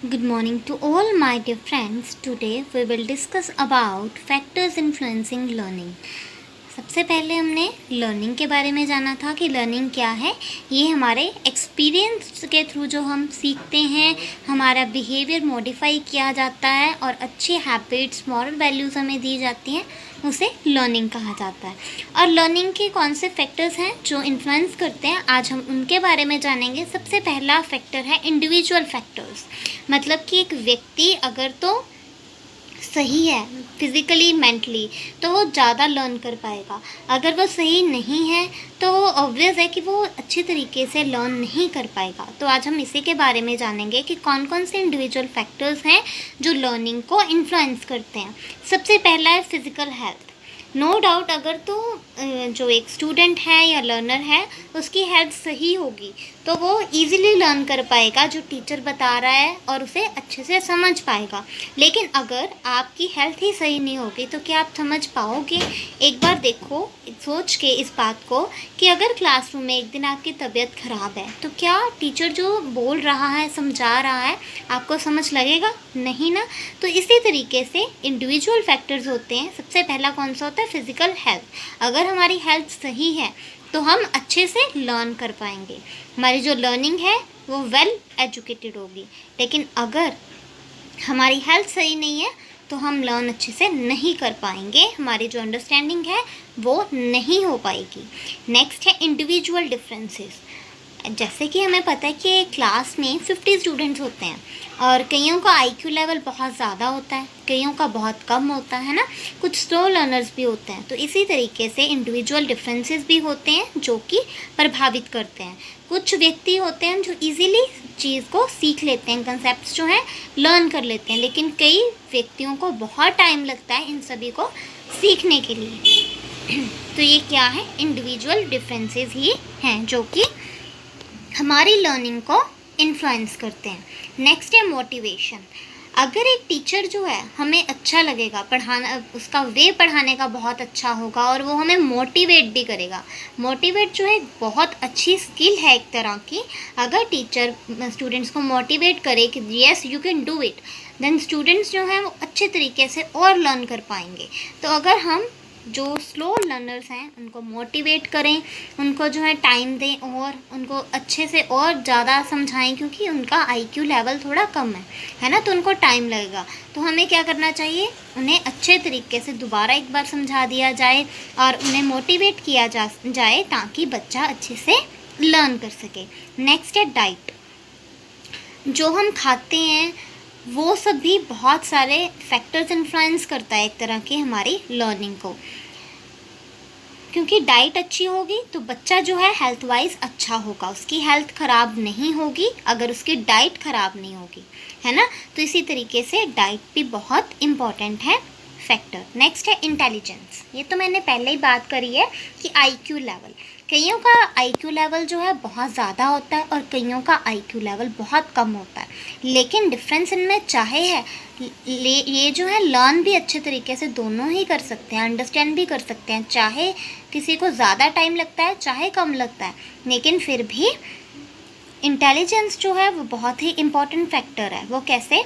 Good morning to all my dear friends. Today we will discuss about factors influencing learning. सबसे पहले हमने learning के बारे में जाना था कि लर्निंग क्या है। ये हमारे एक्सपीरियंस के थ्रू जो हम सीखते हैं, हमारा बिहेवियर मॉडिफाई किया जाता है और अच्छी हैबिट्स, मॉरल वैल्यूज़ हमें दी जाती हैं, उसे लर्निंग कहा जाता है। और लर्निंग के कौन से फैक्टर्स हैं जो इन्फ्लुएंस करते हैं, आज हम उनके बारे में जानेंगे। सबसे पहला फैक्टर है इंडिविजुअल फैक्टर्स, मतलब कि एक व्यक्ति अगर तो सही है फिज़िकली मेंटली तो वो ज़्यादा लर्न कर पाएगा। अगर वो सही नहीं है तो वो ऑब्वियस है कि वो अच्छी तरीके से लर्न नहीं कर पाएगा। तो आज हम इसी के बारे में जानेंगे कि कौन कौन से इंडिविजुअल फैक्टर्स हैं जो लर्निंग को इन्फ्लुएंस करते हैं। सबसे पहला है फिज़िकल हेल्थ। नो डाउट, अगर तो जो एक स्टूडेंट है या लर्नर है उसकी हेल्थ सही होगी तो वो इजीली लर्न कर पाएगा जो टीचर बता रहा है और उसे अच्छे से समझ पाएगा। लेकिन अगर आपकी हेल्थ ही सही नहीं होगी तो क्या आप समझ पाओगे? एक बार देखो, सोच के इस बात को कि अगर क्लासरूम में एक दिन आपकी तबीयत ख़राब है तो क्या टीचर जो बोल रहा है, समझा रहा है, आपको समझ लगेगा? नहीं ना। तो इसी तरीके से इंडिविजुअल फैक्टर्स होते हैं। सबसे पहला कौन सा होता है? Physical health. अगर हमारी हेल्थ सही है तो हम अच्छे से लर्न कर पाएंगे, हमारी जो लर्निंग है वो वेल एजुकेटेड होगी। लेकिन अगर हमारी हेल्थ सही नहीं है तो हम लर्न अच्छे से नहीं कर पाएंगे, हमारी जो अंडरस्टैंडिंग है वो नहीं हो पाएगी। नेक्स्ट है इंडिविजुअल डिफरेंसेस। जैसे कि हमें पता है कि क्लास में 50 स्टूडेंट्स होते हैं और कईयों का आईक्यू लेवल बहुत ज़्यादा होता है, कईयों का बहुत कम होता है ना, कुछ स्लो लर्नर्स भी होते हैं। तो इसी तरीके से इंडिविजुअल डिफरेंसेस भी होते हैं जो कि प्रभावित करते हैं। कुछ व्यक्ति होते हैं जो इजीली चीज़ को सीख लेते हैं, कंसेप्ट्स जो हैं लर्न कर लेते हैं, लेकिन कई व्यक्तियों को बहुत टाइम लगता है इन सभी को सीखने के लिए। तो ये क्या है? इंडिविजुअल डिफरेंसेस ही हैं जो कि हमारी लर्निंग को इन्फ्लुएंस करते हैं। नेक्स्ट है मोटिवेशन। अगर एक टीचर जो है हमें अच्छा लगेगा पढ़ाना, उसका वे पढ़ाने का बहुत अच्छा होगा और वो हमें मोटिवेट भी करेगा। मोटिवेट जो है बहुत अच्छी स्किल है एक तरह की। अगर टीचर स्टूडेंट्स को मोटिवेट करे कि yes you can do it, then students जो हैं वो अच्छे तरीके से और लर्न कर पाएंगे। तो अगर हम जो स्लो लर्नर्स हैं उनको मोटिवेट करें, उनको जो है टाइम दें और उनको अच्छे से और ज़्यादा समझाएं, क्योंकि उनका आईक्यू लेवल थोड़ा कम है ना, तो उनको टाइम लगेगा। तो हमें क्या करना चाहिए? उन्हें अच्छे तरीके से दोबारा एक बार समझा दिया जाए और उन्हें मोटिवेट किया जाए ताकि बच्चा अच्छे से लर्न कर सके। नेक्स्ट है डाइट। जो हम खाते हैं वो सब भी बहुत सारे फैक्टर्स इन्फ्लुएंस करता है एक तरह की हमारी लर्निंग को, क्योंकि डाइट अच्छी होगी तो बच्चा जो है हेल्थ वाइज अच्छा होगा, उसकी हेल्थ ख़राब नहीं होगी अगर उसकी डाइट ख़राब नहीं होगी, है ना। तो इसी तरीके से डाइट भी बहुत इम्पॉर्टेंट है फैक्टर। नेक्स्ट है इंटेलिजेंस। ये तो मैंने पहले ही बात करी है कि आईक्यू लेवल, कईयों का आईक्यू लेवल जो है बहुत ज़्यादा होता है और कईयों का आईक्यू लेवल बहुत कम होता है, लेकिन डिफरेंस इनमें चाहे है ये जो है लर्न भी अच्छे तरीके से दोनों ही कर सकते हैं, अंडरस्टैंड भी कर सकते हैं, चाहे किसी को ज़्यादा टाइम लगता है चाहे कम लगता है, लेकिन फिर भी इंटेलिजेंस जो है वो बहुत ही इम्पॉर्टेंट फैक्टर है। वो कैसे?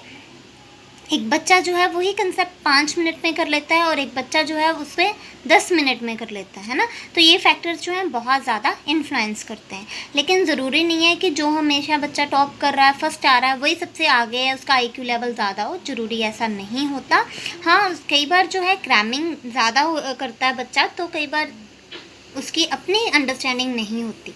एक बच्चा जो है वही कंसेप्ट 5 मिनट में कर लेता है और एक बच्चा जो है उसे 10 मिनट में कर लेता है ना। तो ये फैक्टर्स जो हैं बहुत ज़्यादा इन्फ्लुएंस करते हैं। लेकिन ज़रूरी नहीं है कि जो हमेशा बच्चा टॉप कर रहा है, फर्स्ट आ रहा है, वही सबसे आगे है, उसका आईक्यू लेवल ज़्यादा हो। ज़रूरी ऐसा नहीं होता। हाँ, कई बार जो है क्रैमिंग ज़्यादा करता है बच्चा, तो कई बार उसकी अपनी अंडरस्टैंडिंग नहीं होती,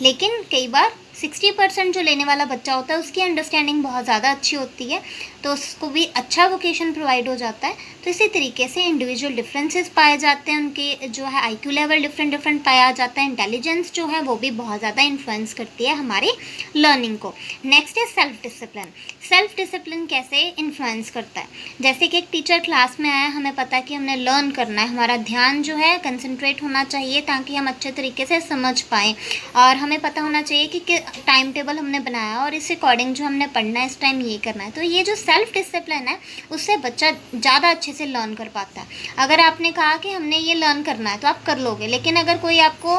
लेकिन कई बार 60% जो लेने वाला बच्चा होता है उसकी अंडरस्टैंडिंग बहुत ज़्यादा अच्छी होती है, तो उसको भी अच्छा वोकेशन प्रोवाइड हो जाता है। तो इसी तरीके से इंडिविजुअल डिफरेंसेस पाए जाते हैं, उनके जो है आईक्यू लेवल डिफरेंट पाया जाता है। इंटेलिजेंस जो है वो भी बहुत ज़्यादा इन्फ्लुएंस करती है हमारी लर्निंग को। नेक्स्ट है सेल्फ डिसिप्लिन। सेल्फ डिसिप्लिन कैसे इन्फ्लुएंस करता है? जैसे कि एक टीचर क्लास में आया, हमें पता है कि हमने लर्न करना है, हमारा ध्यान जो है कंसंट्रेट होना चाहिए ताकि हम अच्छे तरीके से समझ पाएँ, और हमें पता होना चाहिए कि टाइम टेबल हमने बनाया और इस अकॉर्डिंग जो हमने पढ़ना है इस टाइम ये करना है, तो ये जो सेल्फ डिसिप्लिन है उससे बच्चा ज़्यादा अच्छे से लर्न कर पाता है। अगर आपने कहा कि हमने ये लर्न करना है तो आप कर लोगे, लेकिन अगर कोई आपको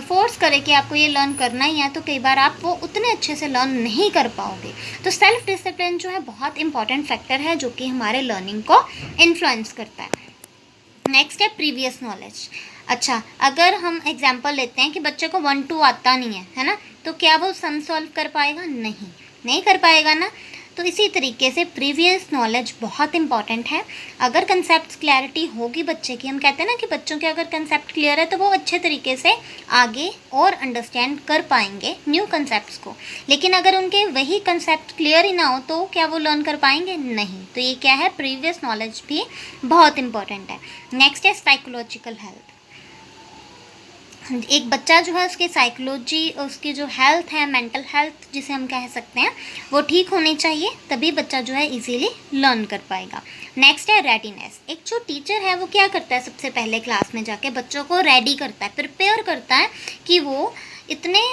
फोर्स करे कि आपको ये लर्न करना ही है तो कई बार आप वो उतने अच्छे से लर्न नहीं कर पाओगे। तो सेल्फ डिसिप्लिन जो है बहुत इंपॉर्टेंट फैक्टर है जो कि हमारे लर्निंग को इन्फ्लुएंस करता है। नेक्स्ट है प्रीवियस नॉलेज। अच्छा, अगर हम एग्जांपल लेते हैं कि बच्चे को 1 2 आता नहीं है ना, तो क्या वो सम सॉल्व कर पाएगा? नहीं कर पाएगा ना। तो इसी तरीके से प्रीवियस नॉलेज बहुत इंपॉर्टेंट है। अगर कंसेप्ट क्लैरिटी होगी बच्चे की, हम कहते हैं ना कि बच्चों के अगर कंसेप्ट क्लियर है तो वो अच्छे तरीके से आगे और अंडरस्टैंड कर पाएंगे न्यू कंसेप्ट्स को। लेकिन अगर उनके वही कंसेप्ट क्लियर ही ना हो तो क्या वो लर्न कर पाएंगे? नहीं। तो ये क्या है, प्रीवियस नॉलेज भी बहुत इंपॉर्टेंट है। नेक्स्ट है साइकोलॉजिकल हेल्थ। एक बच्चा जो है उसकी साइकोलॉजी, उसकी जो हेल्थ है, मेंटल हेल्थ जिसे हम कह सकते हैं, वो ठीक होनी चाहिए, तभी बच्चा जो है इजीली लर्न कर पाएगा। नेक्स्ट है रेडीनेस। एक जो टीचर है वो क्या करता है, सबसे पहले क्लास में जाके बच्चों को रेडी करता है, प्रिपेयर करता है कि वो इतने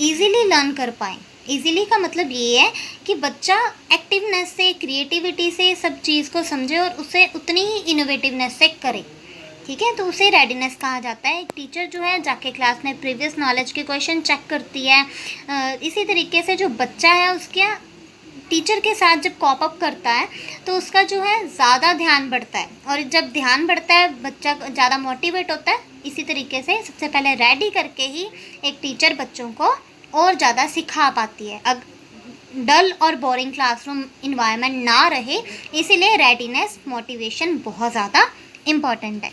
ईज़िली लर्न कर पाएँ। ईज़िली का मतलब ये है कि बच्चा एक्टिवनेस से, क्रिएटिविटी से सब चीज़ को समझे और उसे उतनी ही इनोवेटिवनेस से करे। ठीक है, तो उसे रेडीनेस कहा जाता है। एक टीचर जो है जाके क्लास में प्रीवियस नॉलेज के क्वेश्चन चेक करती है। इसी तरीके से जो बच्चा है उसके टीचर के साथ जब कॉप अप करता है तो उसका जो है ज़्यादा ध्यान बढ़ता है, और जब ध्यान बढ़ता है बच्चा ज़्यादा मोटिवेट होता है। इसी तरीके से सबसे पहले रेडी करके ही एक टीचर बच्चों को और ज़्यादा सिखा पाती है। अब डल और बोरिंग क्लासरूम इन्वायरमेंट ना रहे, इसीलिए रेडीनेस, मोटिवेशन बहुत ज़्यादा इम्पॉर्टेंट है।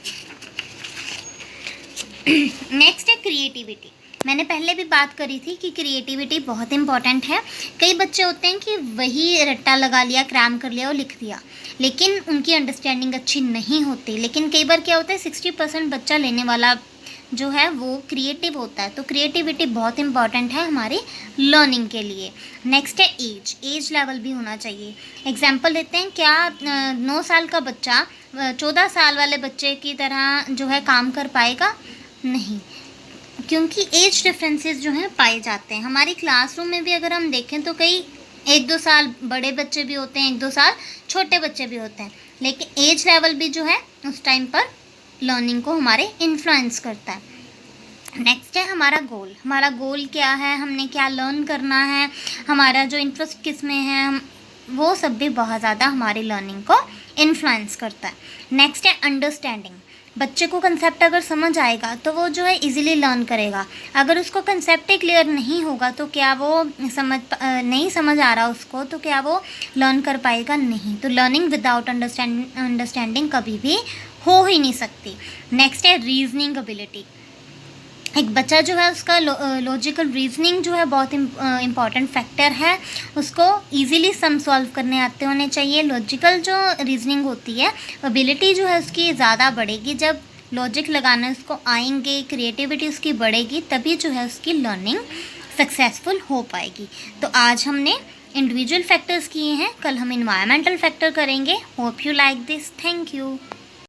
नेक्स्ट है क्रिएटिविटी। मैंने पहले भी बात करी थी कि क्रिएटिविटी बहुत इंपॉर्टेंट है। कई बच्चे होते हैं कि वही रट्टा लगा लिया, क्रैम कर लिया और लिख दिया, लेकिन उनकी अंडरस्टैंडिंग अच्छी नहीं होती। लेकिन कई बार क्या होता है, 60% बच्चा लेने वाला जो है वो क्रिएटिव होता है। तो क्रिएटिविटी बहुत इंपॉर्टेंट है हमारी लर्निंग के लिए। नेक्स्ट है एज लेवल भी होना चाहिए। एग्जाम्पल लेते हैं, क्या 9 साल का बच्चा 14 साल वाले बच्चे की तरह जो है काम कर पाएगा? नहीं, क्योंकि एज डिफरेंसेस जो हैं पाए जाते हैं। हमारी क्लासरूम में भी अगर हम देखें तो कई 1-2 साल बड़े बच्चे भी होते हैं, 1-2 साल छोटे बच्चे भी होते हैं, लेकिन एज लेवल भी जो है उस टाइम पर लर्निंग को हमारे इन्फ्लुएंस करता है। नेक्स्ट है हमारा गोल। हमारा गोल क्या है, हमने क्या लर्न करना है, हमारा जो इंटरेस्ट किस में है, वो सब भी बहुत ज़्यादा हमारी लर्निंग को इन्फ्लुएंस करता है। नेक्स्ट है अंडरस्टैंडिंग। बच्चे को कंसेप्ट अगर समझ आएगा तो वो जो है इजीली लर्न करेगा। अगर उसको कंसेप्ट ही क्लियर नहीं होगा तो क्या वो नहीं समझ आ रहा उसको, तो क्या वो लर्न कर पाएगा? नहीं। तो लर्निंग विदाउट अंडरस्टैंडिंग कभी भी हो ही नहीं सकती। नेक्स्ट है रीजनिंग एबिलिटी। एक बच्चा जो है उसका लॉजिकल रीजनिंग जो है बहुत इम्पॉर्टेंट फैक्टर है। उसको इजीली सम सॉल्व करने आते होने चाहिए। लॉजिकल जो रीजनिंग होती है, एबिलिटी जो है उसकी ज़्यादा बढ़ेगी। जब लॉजिक लगाने उसको आएंगे, क्रिएटिविटी उसकी बढ़ेगी, तभी जो है उसकी लर्निंग सक्सेसफुल हो पाएगी। तो आज हमने इंडिविजुअल फैक्टर्स किए हैं, कल हम इन्वायरमेंटल फैक्टर करेंगे। Hope you like this. Thank you.